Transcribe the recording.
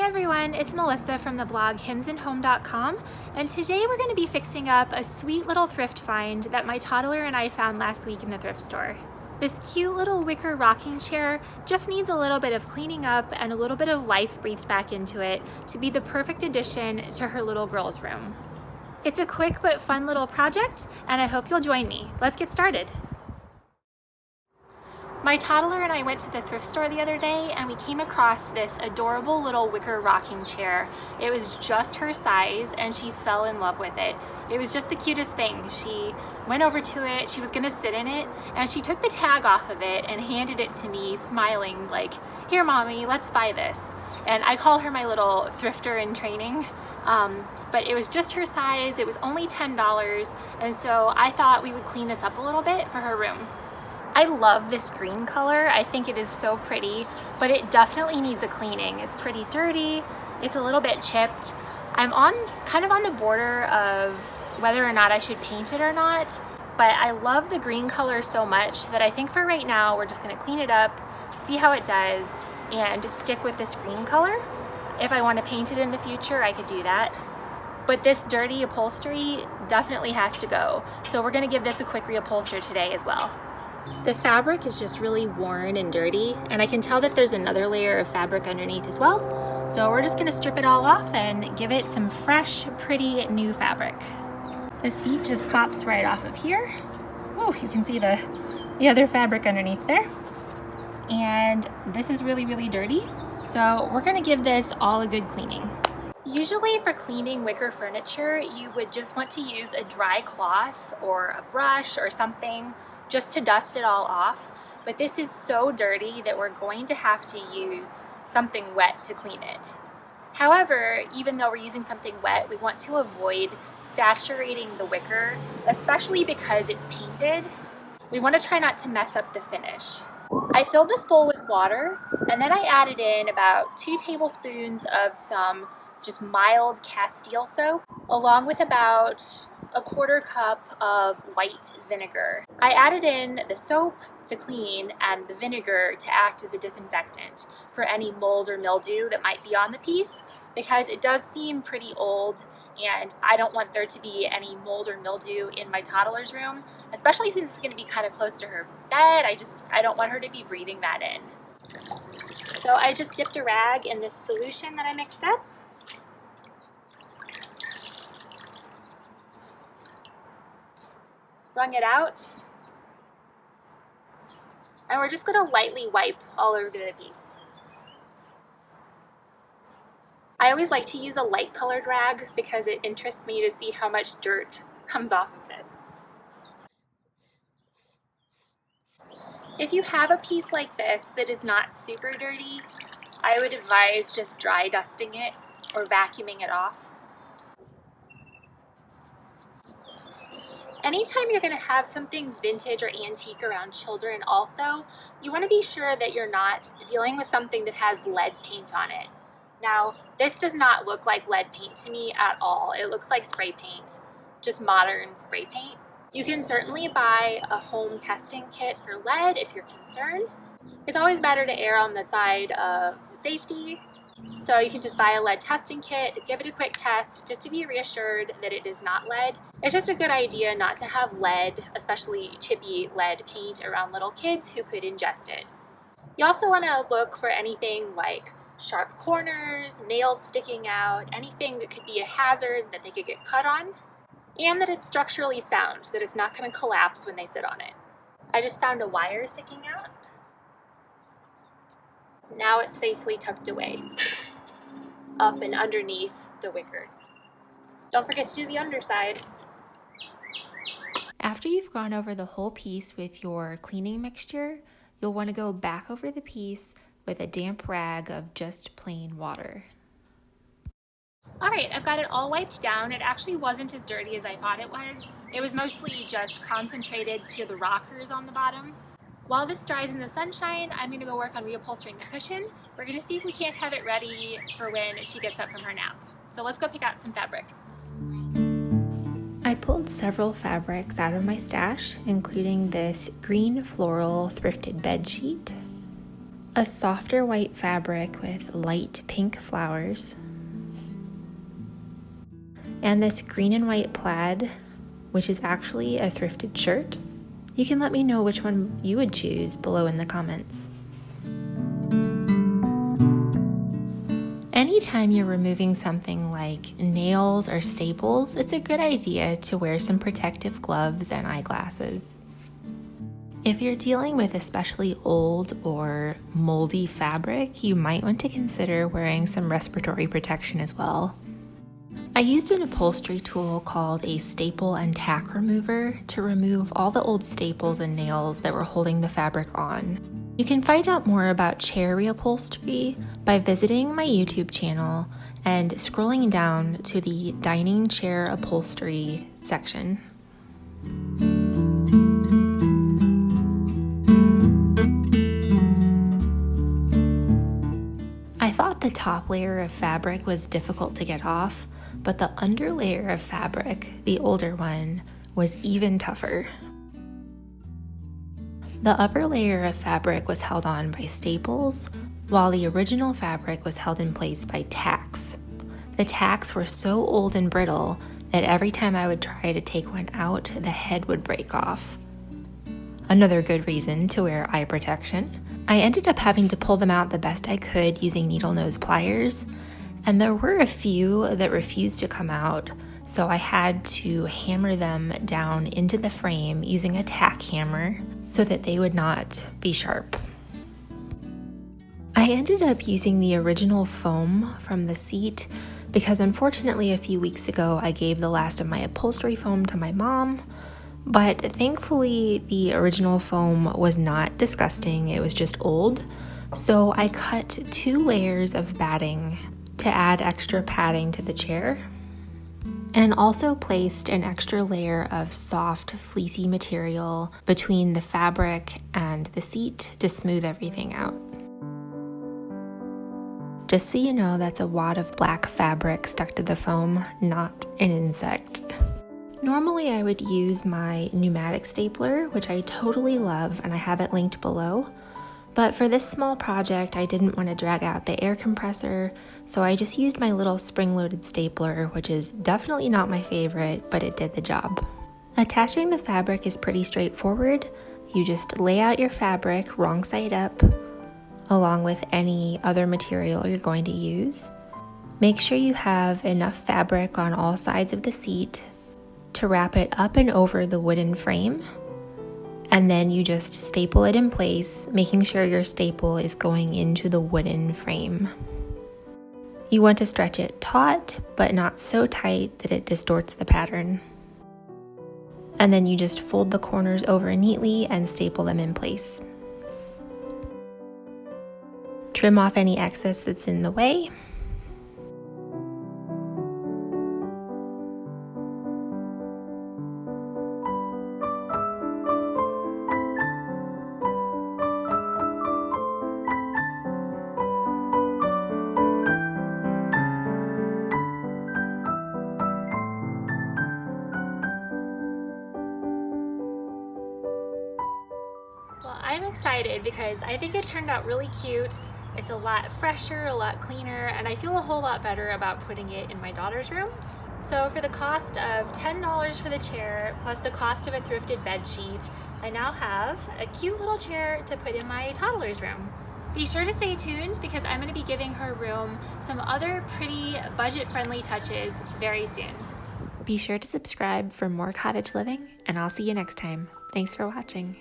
everyone, it's Melissa from the blog hymnsandhome.com, and today we're going to be fixing up a sweet little thrift find that my toddler and I found last week in the thrift store. This cute little wicker rocking chair just needs a little bit of cleaning up and a little bit of life breathed back into it to be the perfect addition to her little girl's room. It's a quick but fun little project, and I hope you'll join me. Let's get started. My toddler and I went to the thrift store the other day and we came across this adorable little wicker rocking chair. It was just her size and she fell in love with it. It was just the cutest thing. She went over to it, she was gonna sit in it, and she took the tag off of it and handed it to me, smiling like, "Here mommy, let's buy this." And I call her my little thrifter in training. But it was just her size, it was only $10, and so I thought we would clean this up a little bit for her room. I love this green color. I think it is so pretty, but it definitely needs a cleaning. It's pretty dirty. It's a little bit chipped. I'm kind of on the border of whether or not I should paint it or not, but I love the green color so much that I think for right now, we're just gonna clean it up, see how it does, and stick with this green color. If I want to paint it in the future, I could do that. But this dirty upholstery definitely has to go. So we're gonna give this a quick reupholster today as well. The fabric is just really worn and dirty, and I can tell that there's another layer of fabric underneath as well. So we're just gonna strip it all off and give it some fresh, pretty new fabric. The seat just pops right off of here. Oh, you can see the other fabric underneath there. And this is really, really dirty. So we're gonna give this all a good cleaning. Usually for cleaning wicker furniture, you would just want to use a dry cloth or a brush or something just to dust it all off. But this is so dirty that we're going to have to use something wet to clean it. However, even though we're using something wet, we want to avoid saturating the wicker, especially because it's painted. We want to try not to mess up the finish. I filled this bowl with water, and then I added in about 2 tablespoons of some just mild Castile soap, along with about a 1/4 cup of white vinegar. I added in the soap to clean and the vinegar to act as a disinfectant for any mold or mildew that might be on the piece, because it does seem pretty old and I don't want there to be any mold or mildew in my toddler's room, especially since it's going to be kind of close to her bed. I don't want her to be breathing that in. So I just dipped a rag in this solution that I mixed up. Wrung it out, and we're just going to lightly wipe all over the piece. I always like to use a light colored rag because it interests me to see how much dirt comes off of this. If you have a piece like this that is not super dirty, I would advise just dry dusting it or vacuuming it off. Anytime you're going to have something vintage or antique around children also, you want to be sure that you're not dealing with something that has lead paint on it. Now, this does not look like lead paint to me at all. It looks like spray paint, just modern spray paint. You can certainly buy a home testing kit for lead if you're concerned. It's always better to err on the side of safety. So you can just buy a lead testing kit, give it a quick test just to be reassured that it is not lead. It's just a good idea not to have lead, especially chippy lead paint, around little kids who could ingest it. You also want to look for anything like sharp corners, nails sticking out, anything that could be a hazard that they could get cut on, and that it's structurally sound, that it's not going to collapse when they sit on it. I just found a wire sticking out. Now it's safely tucked away, up and underneath the wicker. Don't forget to do the underside. After you've gone over the whole piece with your cleaning mixture, you'll want to go back over the piece with a damp rag of just plain water. All right, I've got it all wiped down. It actually wasn't as dirty as I thought it was. It was mostly just concentrated to the rockers on the bottom. While this dries in the sunshine, I'm going to go work on reupholstering the cushion. We're going to see if we can't have it ready for when she gets up from her nap. So let's go pick out some fabric. I pulled several fabrics out of my stash, including this green floral thrifted bed sheet, a softer white fabric with light pink flowers, and this green and white plaid, which is actually a thrifted shirt. You can let me know which one you would choose below in the comments. Anytime you're removing something like nails or staples, it's a good idea to wear some protective gloves and eyeglasses. If you're dealing with especially old or moldy fabric, you might want to consider wearing some respiratory protection as well. I used an upholstery tool called a staple and tack remover to remove all the old staples and nails that were holding the fabric on. You can find out more about chair reupholstery by visiting my YouTube channel and scrolling down to the dining chair upholstery section. I thought the top layer of fabric was difficult to get off, but the under layer of fabric, the older one, was even tougher. The upper layer of fabric was held on by staples, while the original fabric was held in place by tacks. The tacks were so old and brittle that every time I would try to take one out, the head would break off. Another good reason to wear eye protection. I ended up having to pull them out the best I could using needle nose pliers, and there were a few that refused to come out, so I had to hammer them down into the frame using a tack hammer so that they would not be sharp. I ended up using the original foam from the seat because unfortunately a few weeks ago I gave the last of my upholstery foam to my mom, but thankfully the original foam was not disgusting, it was just old, so I cut 2 layers of batting to add extra padding to the chair, and also placed an extra layer of soft, fleecy material between the fabric and the seat to smooth everything out. Just so you know, that's a wad of black fabric stuck to the foam, not an insect. Normally I would use my pneumatic stapler, which I totally love, and I have it linked below. But for this small project, I didn't want to drag out the air compressor, so I just used my little spring-loaded stapler, which is definitely not my favorite, but it did the job. Attaching the fabric is pretty straightforward. You just lay out your fabric wrong side up, along with any other material you're going to use. Make sure you have enough fabric on all sides of the seat to wrap it up and over the wooden frame. And then you just staple it in place, making sure your staple is going into the wooden frame. You want to stretch it taut, but not so tight that it distorts the pattern. And then you just fold the corners over neatly and staple them in place. Trim off any excess that's in the way. I'm excited because I think it turned out really cute. It's a lot fresher, a lot cleaner, and I feel a whole lot better about putting it in my daughter's room. So for the cost of $10 for the chair, plus the cost of a thrifted bed sheet, I now have a cute little chair to put in my toddler's room. Be sure to stay tuned because I'm going to be giving her room some other pretty budget-friendly touches very soon. Be sure to subscribe for more cottage living, and I'll see you next time. Thanks for watching.